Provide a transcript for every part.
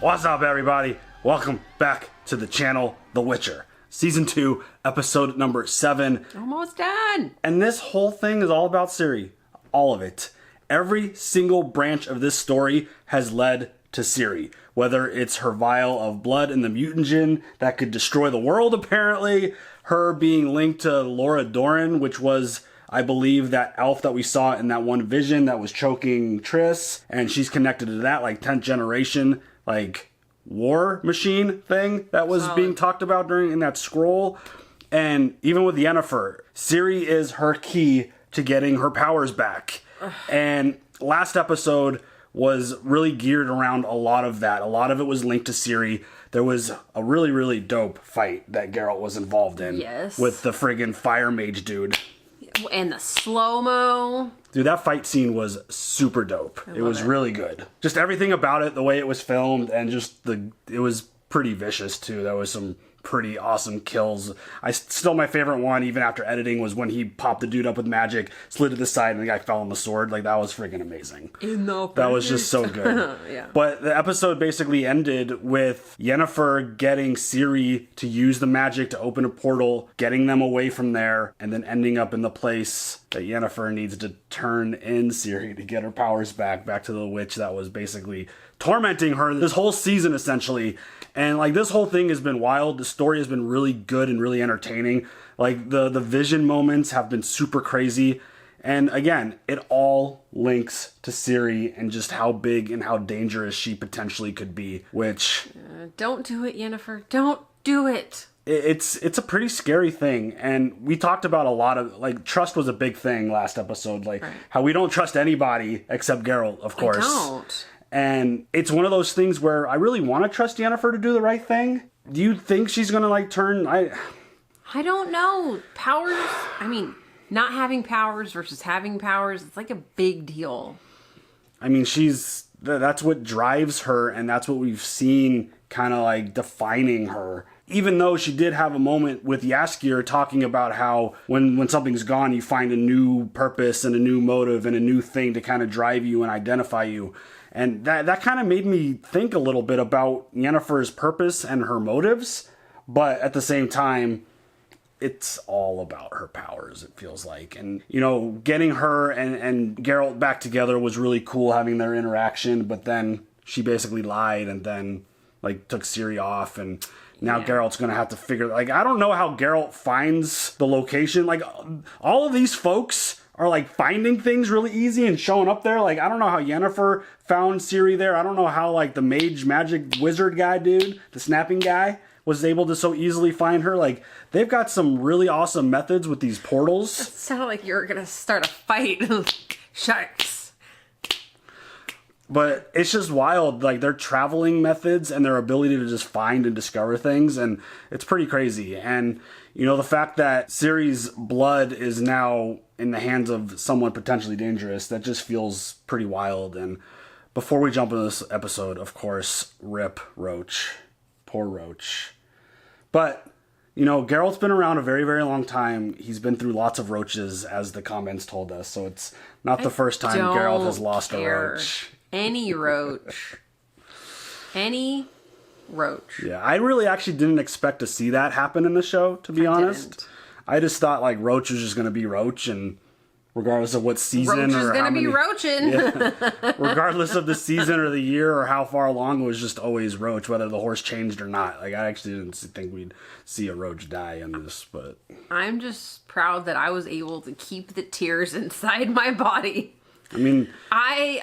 What's up, everybody? Welcome back to the channel, The Witcher. Season 2, episode number 7. Almost done. And this whole thing is all about Ciri. All of it. Every single branch of this story has led to Ciri. Whether it's her vial of blood in the mutagen that could destroy the world, apparently. Her being linked to Laura Doran, which was, I believe, that elf that we saw in that one vision that was choking Triss. And she's connected to that, like, 10th generation, like, war machine thing that was being talked about in that scroll. And even with Yennefer, Ciri is her key to getting her powers back. And last episode was really geared around a lot of that. A lot of it was linked to Ciri. There was a really, really dope fight that Geralt was involved in. Yes. With the friggin' fire mage dude. And the slow-mo. Dude, that fight scene was super dope. It was really good. Just everything about it, the way it was filmed, and just it was pretty vicious too. There was some pretty awesome kills. Still my favorite one, even after editing, was when he popped the dude up with magic, slid to the side, and the guy fell on the sword. Like, that was freaking amazing. That was just so good. Yeah. But the episode basically ended with Yennefer getting Ciri to use the magic to open a portal, getting them away from there, and then ending up in the place that Yennefer needs to turn in Ciri to get her powers back to the witch that was basically tormenting her this whole season, essentially. And, like, this whole thing has been wild. The story has been really good and really entertaining. Like, the vision moments have been super crazy. And, again, it all links to Ciri and just how big and how dangerous she potentially could be, which... don't do it, Yennefer. Don't do it. It's a pretty scary thing. And we talked about a lot of... Like, trust was a big thing last episode. Like, how we don't trust anybody except Geralt, of course. I don't. And it's one of those things where I really want to trust Yennefer to do the right thing. Do you think she's going to, like, turn... I don't know. Powers... I mean, not having powers versus having powers, it's like a big deal. I mean, that's what drives her, and that's what we've seen kind of, like, defining her. Even though she did have a moment with Yaskir talking about how when something's gone, you find a new purpose and a new motive and a new thing to kind of drive you and identify you. And that kind of made me think a little bit about Yennefer's purpose and her motives. But at the same time, it's all about her powers, it feels like. And, you know, getting her and Geralt back together was really cool, having their interaction. But then she basically lied and then, like, took Ciri off. And now Geralt's going to have to figure... Like, I don't know how Geralt finds the location. Like, all of these folks are, like, finding things really easy and showing up there. Like, I don't know how Yennefer found Ciri there. I don't know how, like, the mage magic wizard guy dude, the snapping guy, was able to so easily find her. Like, they've got some really awesome methods with these portals. It sounded like you were going to start a fight. Sharks. But it's just wild, like, their traveling methods and their ability to just find and discover things, and it's pretty crazy. And, you know, the fact that Ciri's blood is now in the hands of someone potentially dangerous, that just feels pretty wild. And before we jump into this episode, of course, rip Roach. Poor Roach. But, you know, Geralt's been around a very, very long time. He's been through lots of roaches, as the comments told us, so it's not the first time Geralt has lost a roach. Any roach. Any roach. Yeah, I really actually didn't expect to see that happen in the show, to be honest. I just thought, like, Roach was just going to be Roach, and regardless of what season Roach is or how many... Roach is going to be roaching. Yeah, regardless of the season or the year or how far along, it was just always Roach, whether the horse changed or not. Like, I actually didn't think we'd see a Roach die in this, but... I'm just proud that I was able to keep the tears inside my body. I mean, I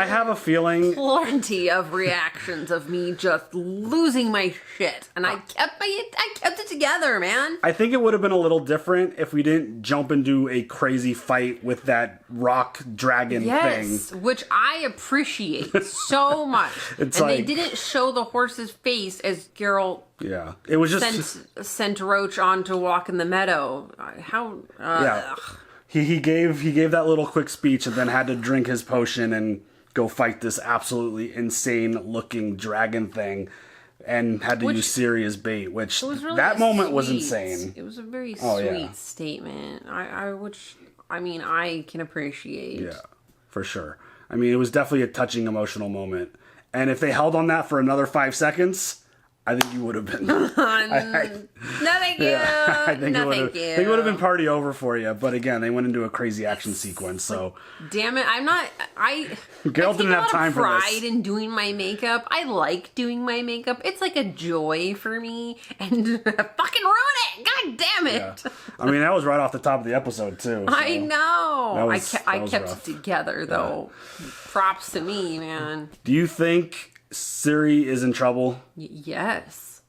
have a feeling plenty of reactions of me just losing my shit, and I kept it together, man. I think it would have been a little different if we didn't jump into a crazy fight with that rock dragon thing. Which I appreciate so much. They didn't show the horse's face as Geralt. Yeah, it was just sent Roach on to walk in the meadow. Yeah. He gave that little quick speech and then had to drink his potion and go fight this absolutely insane looking dragon thing, and had to use Ciri as bait, which really that moment was insane. It was a very sweet statement. I can appreciate. Yeah, for sure. I mean, it was definitely a touching emotional moment. And if they held on that for another 5 seconds, I think you would have been. No, thank you. Yeah, I think no, it thank you. would have been party over for you. But again, they went into a crazy action sequence. So, damn it, I'm not. Geralt didn't have time for this. Pride in doing my makeup. I like doing my makeup. It's like a joy for me, and fucking ruin it. God damn it. Yeah. I mean, that was right off the top of the episode too. So. I know. I kept rough. it together though. Yeah. Props to me, man. Do you think Ciri is in trouble? Yes.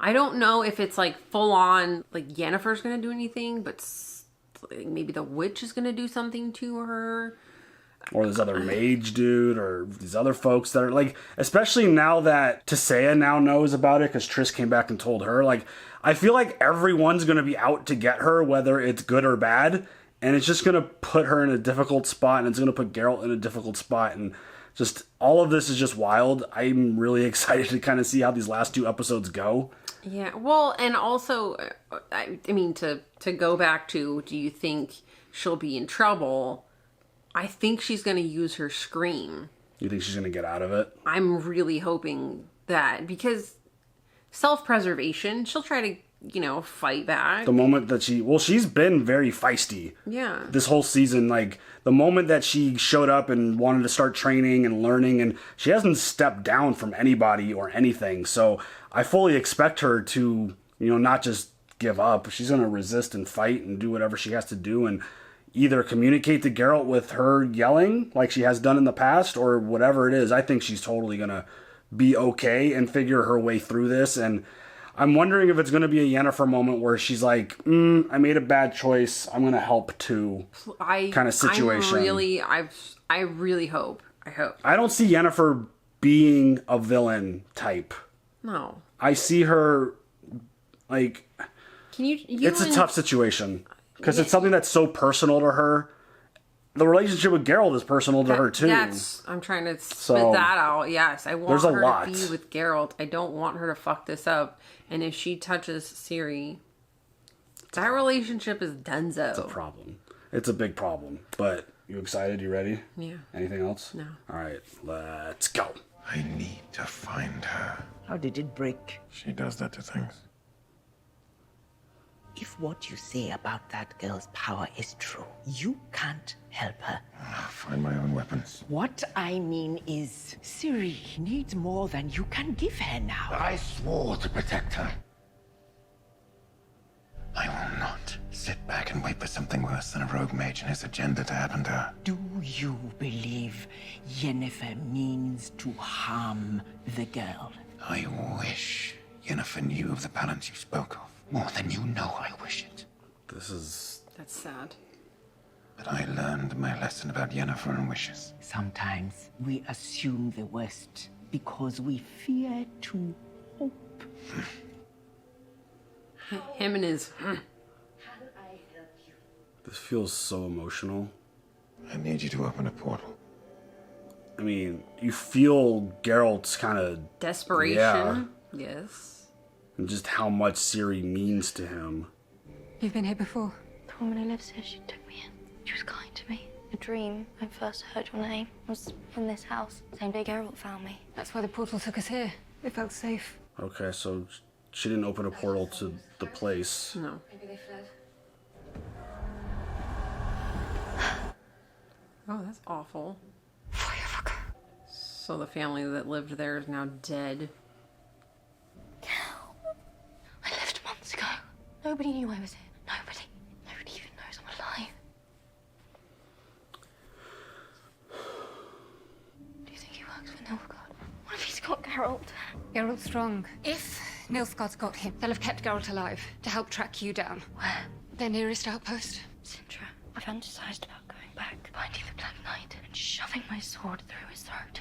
I don't know if it's like full on like Yennefer's gonna do anything, but like maybe the witch is gonna do something to her. Or this other mage dude, or these other folks that are like, especially now that Tissaia now knows about it because Triss came back and told her. Like, I feel like everyone's gonna be out to get her, whether it's good or bad, and it's just gonna put her in a difficult spot, and it's gonna put Geralt in a difficult spot, and just all of this is just wild. I'm really excited to kind of see how these last 2 episodes go. Yeah, well, and also, I mean, to go back to, do you think she'll be in trouble? I think she's going to use her scream. You think she's going to get out of it? I'm really hoping that, because self-preservation, she'll try to, fight back. The moment that she's been very feisty. Yeah. This whole season, like, the moment that she showed up and wanted to start training and learning, and she hasn't stepped down from anybody or anything. So I fully expect her to, not just give up. She's going to resist and fight and do whatever she has to do, and either communicate to Geralt with her yelling like she has done in the past, or whatever it is. I think she's totally going to be okay and figure her way through this. And I'm wondering if it's going to be a Yennefer moment where she's like, I made a bad choice. I'm going to help too. Kind of situation. I really hope. I don't see Yennefer being a villain type. No. I see her like, it's a tough situation because it's something that's so personal to her. The relationship with Geralt is personal to her too. I'm trying to spit that out. Yes, I want her to be with Geralt. I don't want her to fuck this up. And if she touches Ciri, that relationship is donezo. It's a problem. It's a big problem. But you excited? You ready? Yeah. Anything else? No. All right, let's go. I need to find her. How did it break? She does that to things. If what you say about that girl's power is true, you can't help her. I'll find my own weapons. What I mean is, Ciri needs more than you can give her now. I swore to protect her. I will not sit back and wait for something worse than a rogue mage and his agenda to happen to her. Do you believe Yennefer means to harm the girl? I wish Yennefer knew of the balance you spoke of. More than you know I wish it. That's sad. But I learned my lesson about Yennefer and wishes. Sometimes we assume the worst because we fear to hope. Him and his... This feels so emotional. I need you to open a portal. I mean, you feel Geralt's kind of... desperation. Yeah. Yes. And just how much Ciri means to him. You've been here before? The woman who lives here, she took me in. She was kind to me. A dream, I first heard your name, was in this house. Same day Geralt found me. That's why the portal took us here. It felt safe. Okay, so she didn't open a portal to the place. No. Maybe they fled. Oh, that's awful. So the family that lived there is now dead. I left months ago. Nobody knew I was here. Nobody. Nobody even knows I'm alive. Do you think he works for Nilfgaard? What if he's got Geralt? Geralt's strong. If Nilfgaard's got him, they'll have kept Geralt alive to help track you down. Where? Their nearest outpost. Cintra. I fantasized about going back, finding the Black Knight, and shoving my sword through his throat.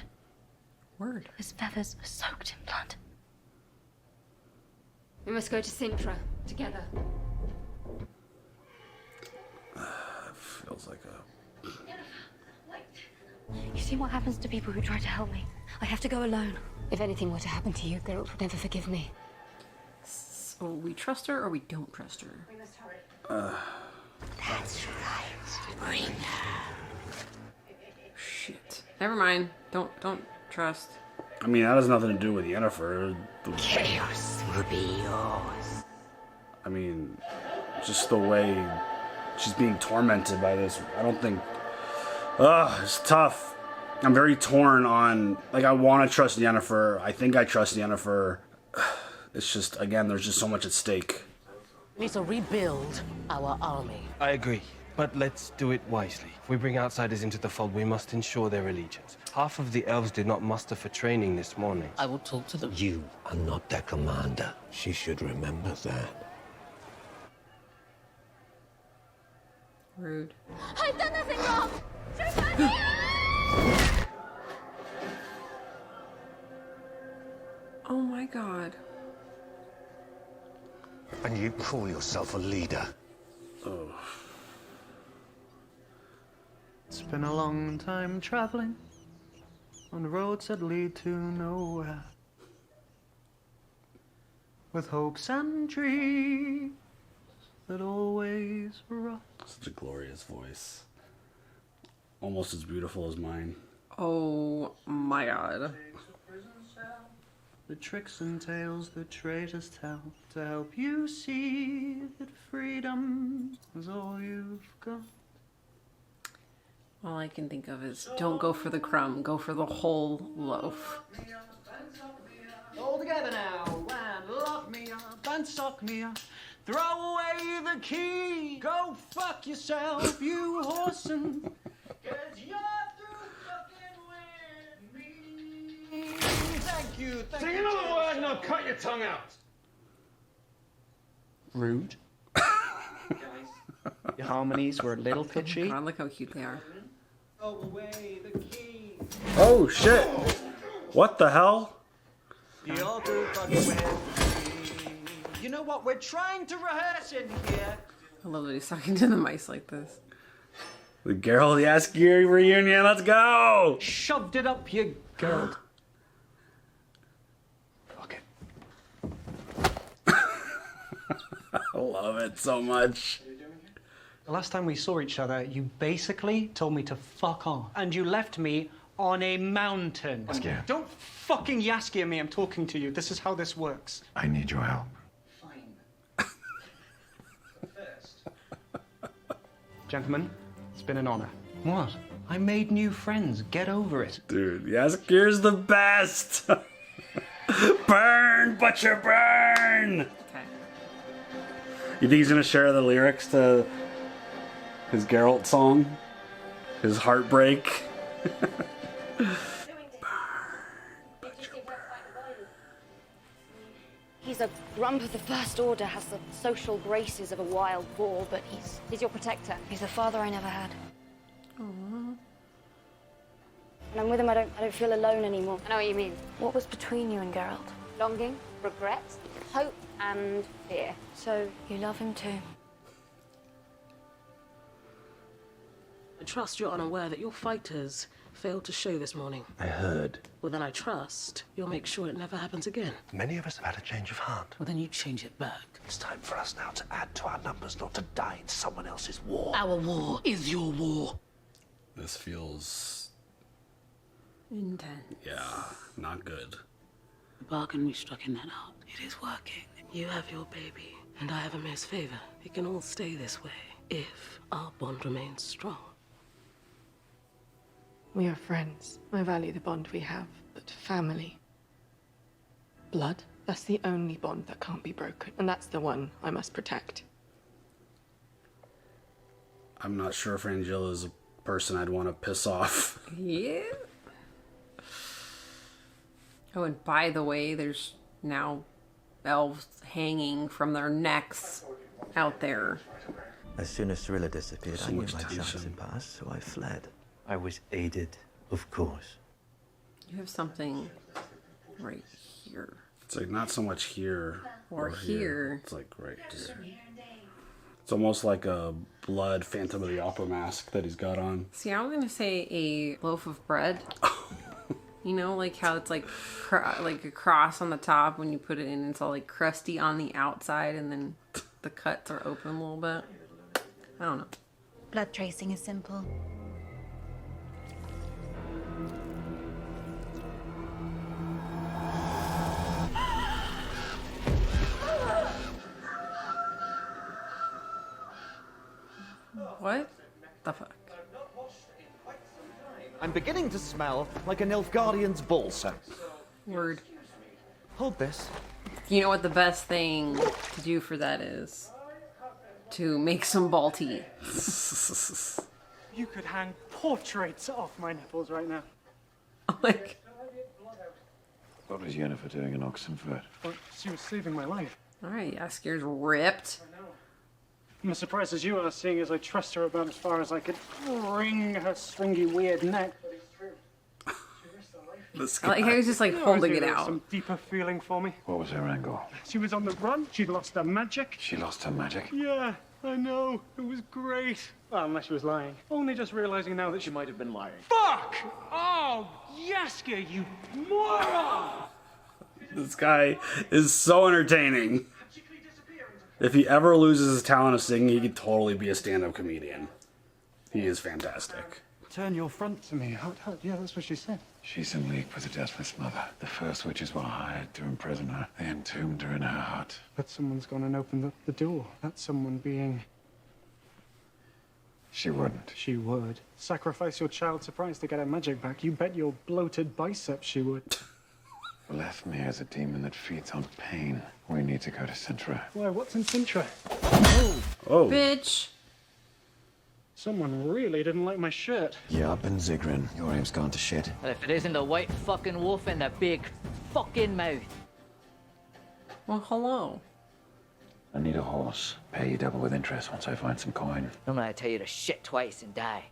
Word. His feathers are soaked in blood. We must go to Cintra together. Feels like a... You see what happens to people who try to help me? I have to go alone. If anything were to happen to you, Geralt would never forgive me. So we trust her or we don't trust her? We must hurry. That's right. Bring her. Shit. Never mind. Don't trust. I mean, that has nothing to do with Yennefer. Chaos will be yours. I mean, just the way she's being tormented by this. I don't think... it's tough. I'm very torn on... Like, I want to trust Yennefer. I think I trust Yennefer. It's just, again, there's just so much at stake. We need to rebuild our army. I agree, but let's do it wisely. If we bring outsiders into the fold, we must ensure their allegiance. Half of the elves did not muster for training this morning. I will talk to them. You are not their commander. She should remember that. Rude. I've done nothing wrong! Oh my god. And you call yourself a leader? Oh. It's been a long time traveling on roads that lead to nowhere, with hopes and dreams that always run. Such a glorious voice. Almost as beautiful as mine. Oh my god. The tricks and tales that traitors tell to help you see that freedom is all you've got. All I can think of is don't go for the crumb, go for the whole loaf. All together now, and lock me up and sock me up. Throw away the key. Go fuck yourself, you whoreson. 'Cause you're through fucking with me. Thank you. Say another word and I'll cut your tongue out. Rude. Your harmonies were a little pitchy. God, look how cute they are. Throw away the key. Oh shit! What the hell? You're through fucking with me. You know what? We're trying to rehearse in here. I love that he's talking to the mice like this. The Geralt Yaskir reunion, let's go! Shoved it up your girl. Fuck it. I love it so much. The last time we saw each other, you basically told me to fuck off. And you left me on a mountain. Yaskir. Don't fucking Yaskir me, I'm talking to you. This is how this works. I need your help. Gentlemen, it's been an honor. What? I made new friends. Get over it. Dude, Yaskir's the best! Burn, butcher, burn! Okay. You think he's gonna share the lyrics to his Geralt song? His heartbreak? He's a grump of the First Order, has the social graces of a wild boar, but he's your protector. He's the father I never had. Aww. When I'm with him, I don't feel alone anymore. I know what you mean. What was between you and Geralt? Longing, regret, hope, and fear. So you love him too? I trust you're unaware that your fighters failed to show this morning. I heard. Well, then I trust you'll make sure it never happens again. Many of us have had a change of heart. Well, then you change it back. It's time for us now to add to our numbers, not to die in someone else's war. Our war is your war. This feels... intense. yeah, not good. The bargain we struck in that hut, it is working. You have your baby, and I have Emhyr's favor. It can all stay this way, if our bond remains strong. We are friends. I value the bond we have, but family. Blood, that's the only bond that can't be broken, and that's the one I must protect. I'm not sure if Fringilla is a person I'd want to piss off. Yeah. Oh, and by the way, there's now elves hanging from their necks out there. As soon as Cirilla disappeared, So I knew much my tension. chance had passed, so I fled. I was aided, of course. You have something right here. It's like not so much here Or here. It's like right here. It's almost like a blood Phantom of the Opera mask that he's got on. See, I was gonna say a loaf of bread. You know, like how it's like like a cross on the top when you put it in. It's all like crusty on the outside, and then the cuts are open a little bit. I don't know. Blood tracing is simple. I'm beginning to smell like a Nilfgaardian's ball sack. Word. Hold this. You know what the best thing to do for that is? To make some ball tea. You could hang portraits off my nipples right now. Like, What was Yennefer doing in Oxenford? well, she was saving my life. alright, Yaskir's ripped. I'm as surprised as you are, seeing as I trust her about as far as I could wring her stringy, weird neck. But it's true. She risked her life. This I like how he's just like holding it out. Some deeper feeling for me. What was her angle? She was on the run. She'd lost her magic. She lost her magic? Yeah, I know. It was great. Well, unless she was lying. Only just realizing now that she might have been lying. Fuck! Oh, Yaskir, you moron! This guy is so entertaining. If he ever loses his talent of singing, he could totally be a stand-up comedian. He is fantastic. Turn your front to me. Yeah, that's what she said. She's in league with the Deathless Mother. The first witches were hired to imprison her. They entombed her in her hut. But someone's gone and opened the door. That's someone being... She wouldn't. She would. Sacrifice your child surprise to get her magic back. You bet your bloated biceps she would. Voleth Meir is a demon that feeds on pain. We need to go to Cintra. Why, what's in Cintra? Oh. Bitch. Someone really didn't like my shirt. Yeah, up in Zigrin. Your aim's gone to shit. Well, if it isn't the white fucking wolf in the big fucking mouth. Well, hello. I need a horse. Pay you double with interest once I find some coin. Normally I tell you to shit twice and die.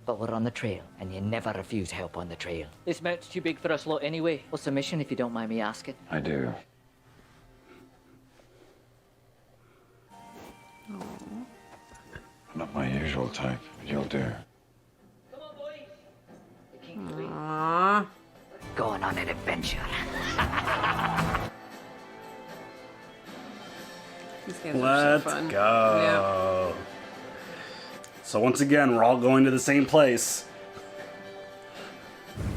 But we're on the trail, and you never refuse help on the trail. This mount's too big for us lot anyway. What's the mission, if you don't mind me asking? I do. Not my usual type, but you'll do. Aww. Going on an adventure. These guys are Let's so fun. go. So once again, we're all going to the same place.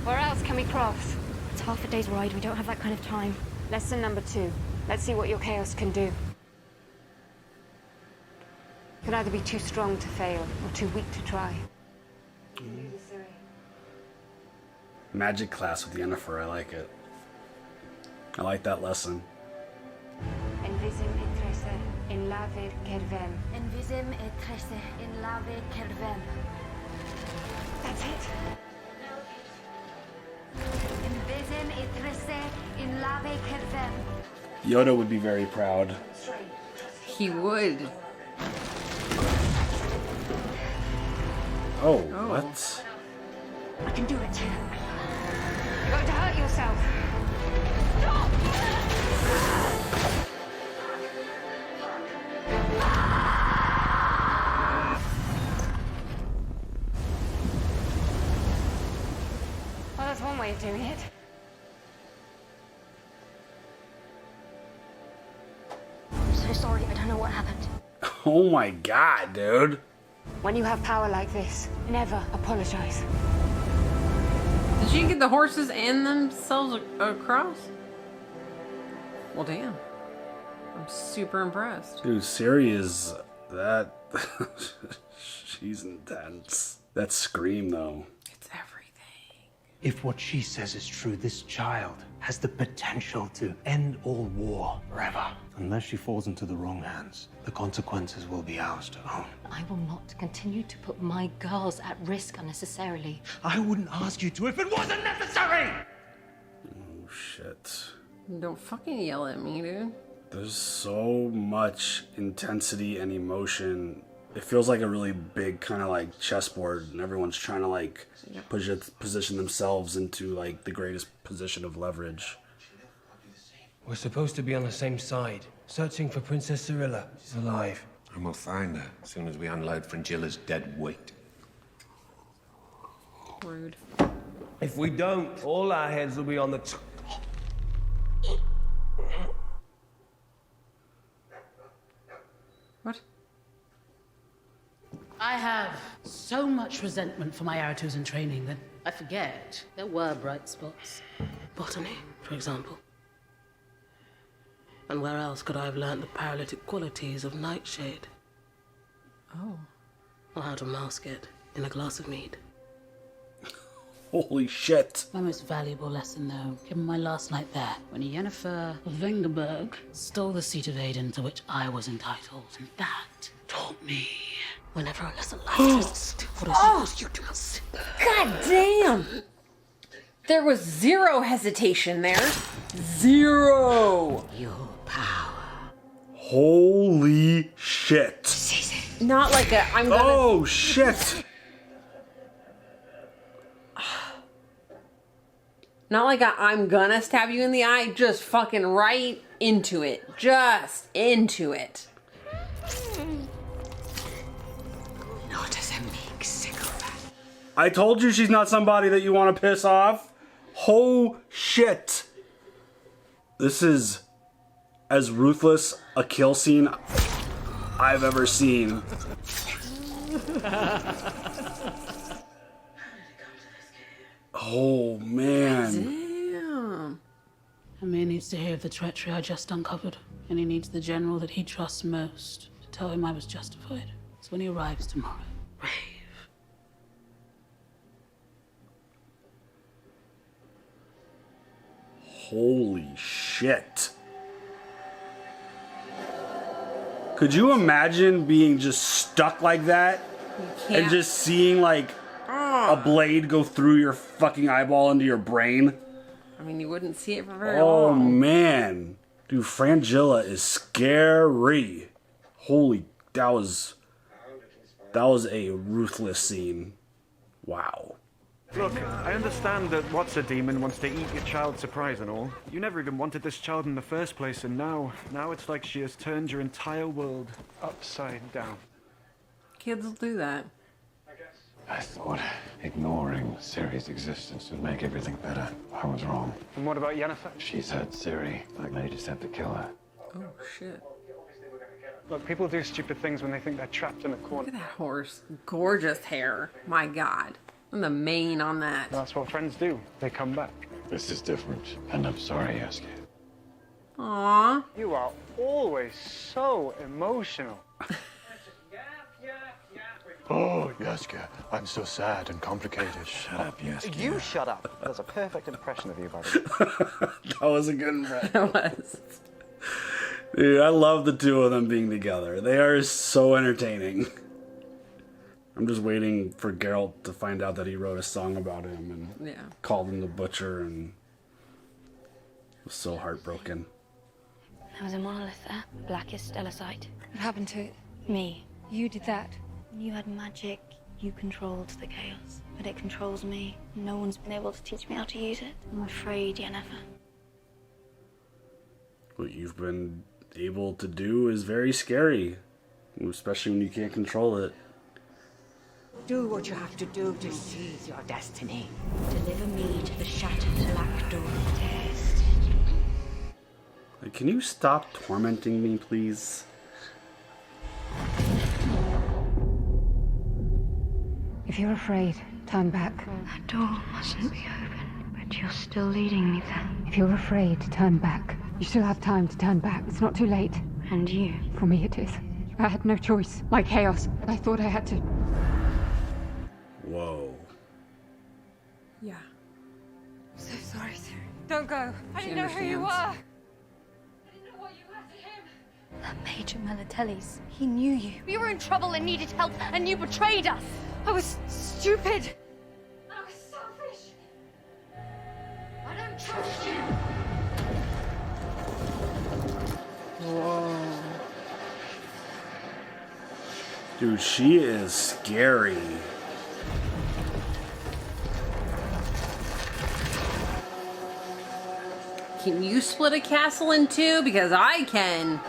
Where else can we cross? It's half a day's ride. We don't have that kind of time. Lesson number 2. Let's see what your chaos can do. You can either be too strong to fail, or too weak to try. Magic class with Yennefer, I like it. I like that lesson. Envisum et trece in lave kervem. Envisum et trece in lave kervem. That's it. Envisum et trece in lave kervem. Yoda would be very proud. He would. Oh, what? I can do it. You're going to hurt yourself. Well, that's one way of doing it. I'm so sorry. I don't know what happened. Oh my god, dude. When you have power like this, never apologize. Did she get the horses and themselves across? Well, damn. I'm super impressed. Dude, Ciri is that. She's intense. That scream, though. It's everything. If what she says is true, this child has the potential to end all war forever. Unless she falls into the wrong hands, the consequences will be ours to own. I will not continue to put my girls at risk unnecessarily. I wouldn't ask you to if it wasn't necessary! Oh, shit. Don't fucking yell at me, dude. There's so much intensity and emotion. It feels like a really big kind of like chessboard, and everyone's trying to like position themselves into like the greatest position of leverage. We're supposed to be on the same side, searching for Princess Cirilla. She's alive. And we'll find her as soon as we unload Fringilla's dead weight. Rude. If we don't, all our heads will be on the... What? I have so much resentment for my Aratus in training that I forget there were bright spots. Botany, for example. And where else could I have learnt the paralytic qualities of nightshade? Oh. Or how to mask it in a glass of mead. Holy shit. My most valuable lesson, though, came my last night there, when Yennefer of Vengerberg stole the seat of Aiden to which I was entitled. And that taught me, whenever a lesson like this, what is yours, you do not sit there. God damn! There was zero hesitation there. Zero! Your power. Holy shit. Not like a, I'm gonna... Oh, shit. Not like a, I'm gonna stab you in the eye, just fucking right into it. Just into it. Not as a meek sycophant. I told you she's not somebody that you want to piss off. Oh, shit. This is as ruthless a kill scene I've ever seen. Oh, man. Damn. Emhyr needs to hear of the treachery I just uncovered, and he needs the general that he trusts most to tell him I was justified. So when he arrives tomorrow, rave. Holy shit. Could you imagine being just stuck like that? And just seeing like a blade go through your fucking eyeball into your brain? I mean, you wouldn't see it for very Oh long. man. Dude, Fringilla is scary. Holy, that was a ruthless scene. Wow. Look, I understand that what's a demon wants to eat your child surprise and all. You never even wanted this child in the first place, and now it's like she has turned your entire world upside down. Kids will do that. I thought ignoring Ciri's existence would make everything better. I was wrong. And what about Yennefer? She's had Ciri. I may just have to kill her. Oh, shit. Look, people do stupid things when they think they're trapped in a corner. Look at that horse. Gorgeous hair. My God. And the mane on that. That's what friends do. They come back. This is different, and I'm sorry, Yaskir. Aww. You are always so emotional. Oh, Yaskir, I'm so sad and complicated. Shut up, Yaskir. You shut up. That's a perfect impression of you, buddy. That was a good impression. It was. Dude, I love the two of them being together. They are so entertaining. I'm just waiting for Geralt to find out that he wrote a song about him and called him the Butcher, and was so heartbroken. There was a monolith there, the blackest Stellacite. What happened to it? Me. You did that. You had magic. You controlled the chaos, but it controls me. No one's been able to teach me how to use it. I'm afraid, Yennefer. What you've been able to do is very scary, especially when you can't control it. Do what you have to do to seize your destiny. Deliver me to the shattered black door of taste. Like, can you stop tormenting me, please? If you're afraid, turn back. That door mustn't be open, but you're still leading me there. If you're afraid, turn back. You still have time to turn back. It's not too late. And you? For me, it is. I had no choice. Like chaos. I thought I had to. Whoa. Yeah. So sorry, Ciri. Don't go. I didn't know who you were. understands. I didn't know what you were to him. That Mage at Melatelli's. He knew you. We were in trouble and needed help, and you betrayed us. I was stupid. I was selfish. I don't trust you. Whoa. Dude, she is scary. Can you split a castle in two? Because I can.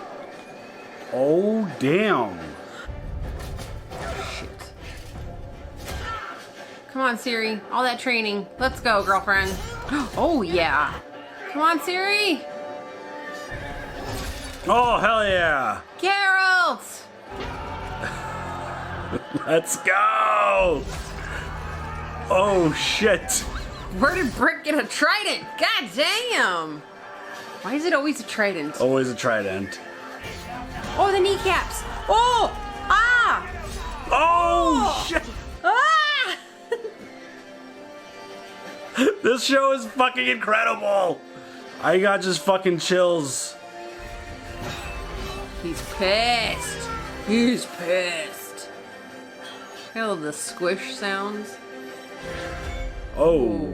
Oh, damn. Shit. Come on, Ciri. All that training. Let's go, girlfriend. Oh, yeah. Come on, Ciri. Oh, hell yeah. Geralt! Let's go. Oh, shit. Where did Brick get a trident? God damn! Why is it always a trident? Always a trident. Oh, the kneecaps! Oh! Ah! Oh, shit! Ah! This show is fucking incredible. I got just fucking chills. He's pissed. He's pissed. Hear all the squish sounds. Oh.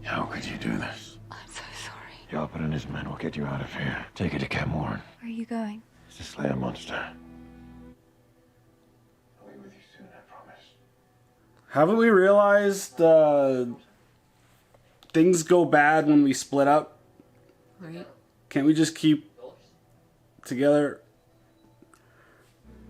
How could you do this? I'm so sorry. Yarpin and his men will get you out of here. Take her to Camp Warren. Where are you going? To slay a monster. Haven't we realized things go bad when we split up? Right. Can't we just keep together?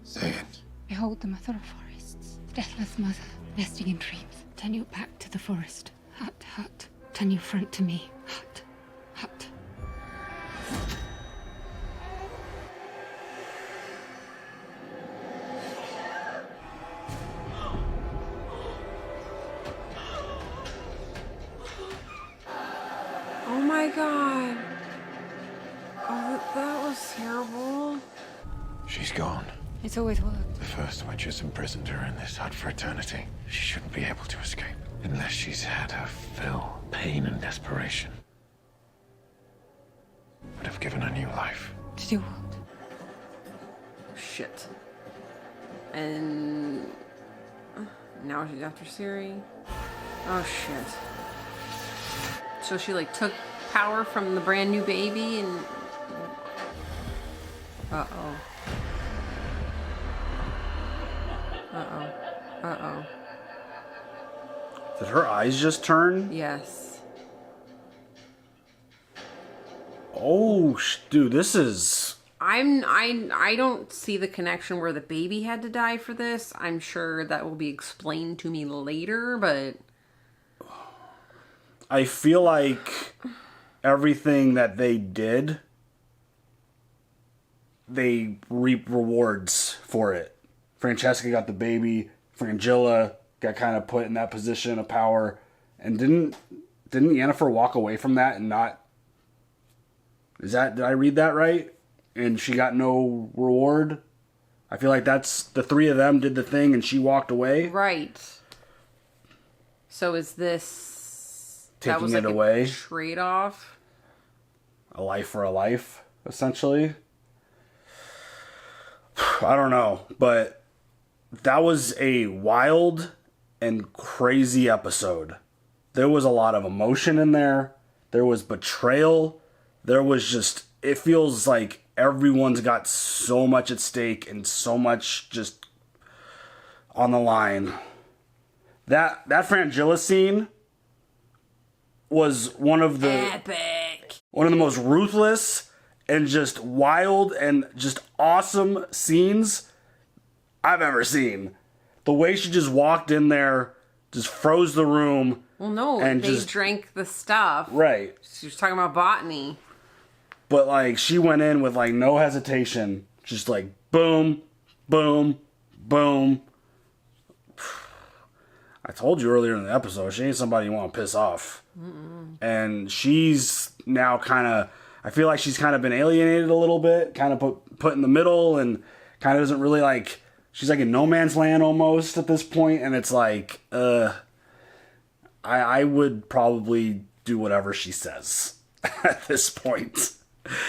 Say it. Behold the mother of forests, the deathless mother, nesting in dreams. Turn your back to the forest. Hut, hut. Turn your front to me. Hut, hut. Oh my god. Oh, that was terrible. She's gone. It's always worked. The first witches imprisoned her in this hut for eternity. She shouldn't be able to escape unless she's had her fill. Pain and desperation would have given her new life. To do what? Shit. And now she's after Ciri. Oh shit. So she like took power from the brand new baby and uh-oh. Uh-oh. Uh-oh. Did her eyes just turn? Yes. Oh, dude, this is... I don't see the connection where the baby had to die for this. I'm sure that will be explained to me later, but I feel like everything that they did, they reap rewards for it. Francesca got the baby. Fringilla got kind of put in that position of power. And didn't Yennefer walk away from that and not... did I read that right? And she got no reward? I feel like that's... the three of them did the thing and she walked away. right. So is this that Taking was it like away. a trade-off? A life for a life, essentially. I don't know, but that was a wild and crazy episode. There was a lot of emotion in there. There was betrayal. There was just... it feels like everyone's got so much at stake and so much just on the line. That Fringilla scene was one of the... epic. One of the most ruthless and just wild and just awesome scenes I've ever seen. The way she just walked in there, just froze the room. Well, no, and they just drank the stuff. Right. She was talking about botany. But like she went in with like no hesitation, just like boom, boom, boom. I told you earlier in the episode, she ain't somebody you want to piss off. Mm-mm. And she's now kind of, I feel like she's kind of been alienated a little bit, kind of put in the middle, and kind of doesn't really like, she's like in no man's land almost at this point, and it's like, I would probably do whatever she says at this point,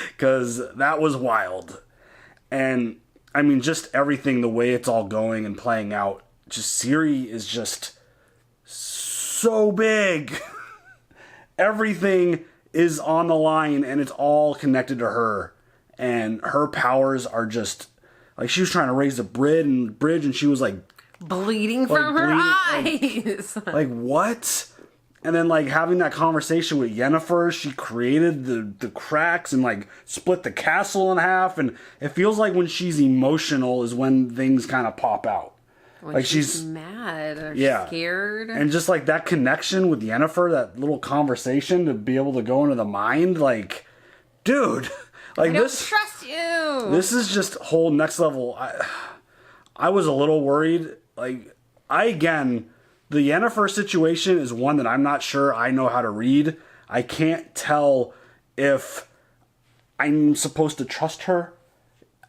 because that was wild. And I mean, just everything, the way it's all going and playing out, just Ciri is just so big. Everything is on the line and it's all connected to her, and her powers are just like, she was trying to raise a bridge and she was like bleeding from her eyes. Like what? And then like having that conversation with Yennefer, she created the cracks and like split the castle in half, and it feels like when she's emotional is when things kind of pop out. When like she's mad or scared. And just like that connection with Yennefer, that little conversation to be able to go into the mind, like, dude, like I don't this trust you. This is just whole next level. I was a little worried. Like, the Yennefer situation is one that I'm not sure I know how to read. I can't tell if I'm supposed to trust her.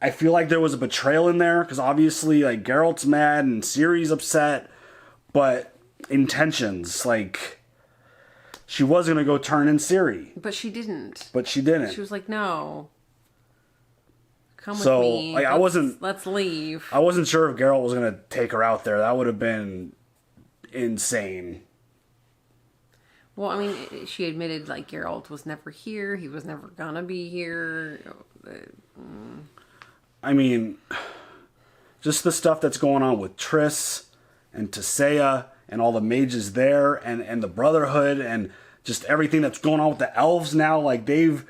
I feel like there was a betrayal in there, because obviously, like, Geralt's mad and Ciri's upset, but intentions, like she was gonna go turn in Ciri, But she didn't. She was like, no. Come with me. Like, Let's leave. I wasn't sure if Geralt was gonna take her out there. That would have been insane. Well, I mean, she admitted, like, Geralt was never here. He was never gonna be here. I mean, just the stuff that's going on with Triss and Tisea and all the mages there and the Brotherhood and just everything that's going on with the elves now. Like, they've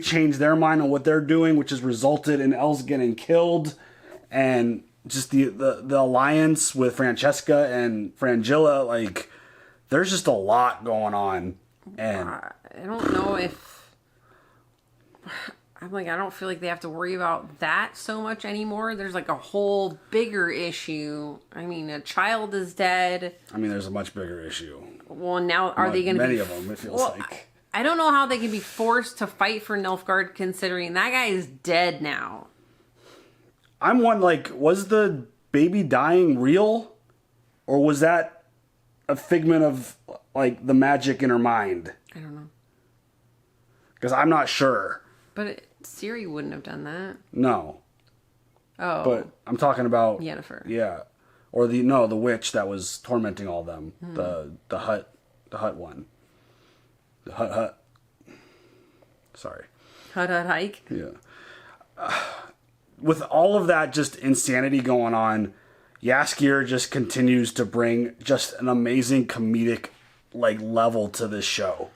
changed their mind on what they're doing, which has resulted in elves getting killed. And just the alliance with Francesca and Fringilla, like, there's just a lot going on. And I don't know if... I'm like, I don't feel like they have to worry about that so much anymore. There's like a whole bigger issue. I mean, a child is dead. I mean, there's a much bigger issue. Well, now are they going to be... Many of them, it feels like. I don't know how they can be forced to fight for Nilfgaard, considering that guy is dead now. I'm one, like, was the baby dying real? Or was that a figment of, like, the magic in her mind? I don't know. Because I'm not sure. But Ciri wouldn't have done that. No. Oh. But I'm talking about... Yennefer. Yeah. Or the witch that was tormenting all of them. The hut one. The hut. Sorry. Hut hike? Yeah. With all of that just insanity going on, Yaskir just continues to bring just an amazing comedic, like, level to this show.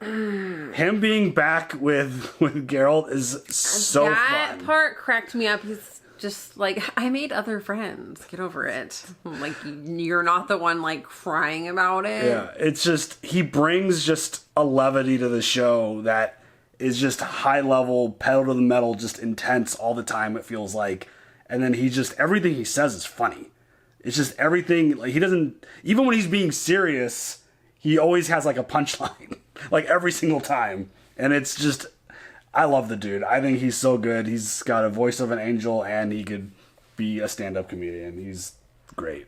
Him being back with Geralt is so fun. That part cracked me up. He's just like, I made other friends. Get over it. Like, you're not the one, like, crying about it. Yeah, it's just, he brings just a levity to the show that is just high level, pedal to the metal, just intense all the time, it feels like. And then he just, everything he says is funny. It's just everything, like, he doesn't, even when he's being serious, he always has, like, a punchline. Like, every single time. And it's just... I love the dude. I think he's so good. He's got a voice of an angel, and he could be a stand-up comedian. He's great.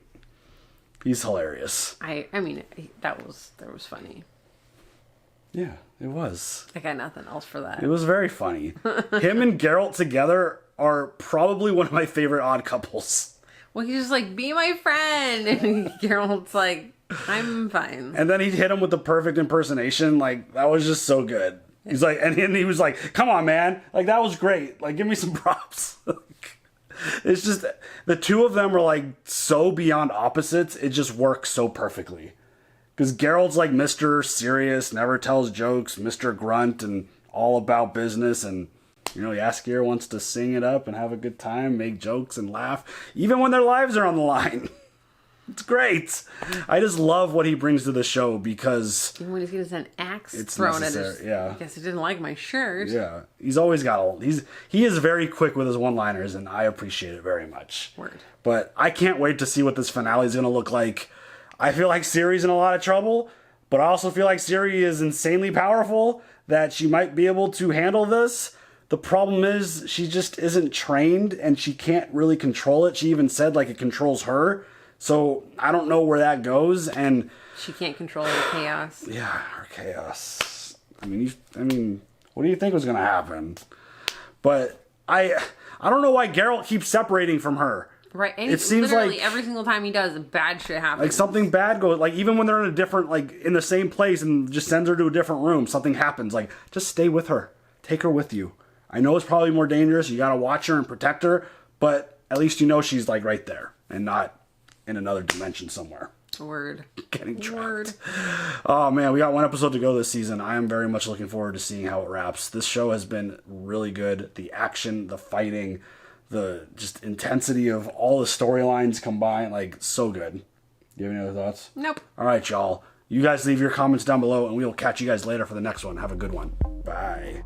He's hilarious. I mean, that was funny. Yeah, it was. I got nothing else for that. It was very funny. Him and Geralt together are probably one of my favorite odd couples. Well, he's just like, be my friend. And Geralt's like... I'm fine. And then he hit him with the perfect impersonation. Like, that was just so good. He's like, and he was like, come on, man. Like, that was great. Like, give me some props. It's just, the two of them are, like, so beyond opposites. It just works so perfectly. Because Geralt's like Mr. Serious, never tells jokes, Mr. Grunt, and all about business. And, you know, Yaskir wants to sing it up and have a good time, make jokes and laugh, even when their lives are on the line. It's great. I just love what he brings to the show because... Even when he's getting an axe thrown at his... Yeah. I guess he didn't like my shirt. Yeah. He's always got he is very quick with his one-liners, and I appreciate it very much. Word. But I can't wait to see what this finale is going to look like. I feel like Ciri's in a lot of trouble, but I also feel like Ciri is insanely powerful, that she might be able to handle this. The problem is she just isn't trained, and she can't really control it. She even said, like, it controls her. So, I don't know where that goes, and... She can't control her chaos. Yeah, her chaos. I mean, what do you think was going to happen? But, I don't know why Geralt keeps separating from her. Right, and it seems literally like... every single time he does, bad shit happens. Like, something bad goes... Like, even when they're in a different... Like, in the same place and just sends her to a different room, something happens. Like, just stay with her. Take her with you. I know it's probably more dangerous. You gotta watch her and protect her, but at least you know she's, like, right there and not... in another dimension somewhere. Word. Getting trapped. Word. Oh man, we got one episode to go this season. I am very much looking forward to seeing how it wraps. This show has been really good. The action, the fighting, the just intensity of all the storylines combined, like, so good. Do you have any other thoughts? Nope. All right, y'all. You guys leave your comments down below, and we will catch you guys later for the next one. Have a good one. Bye.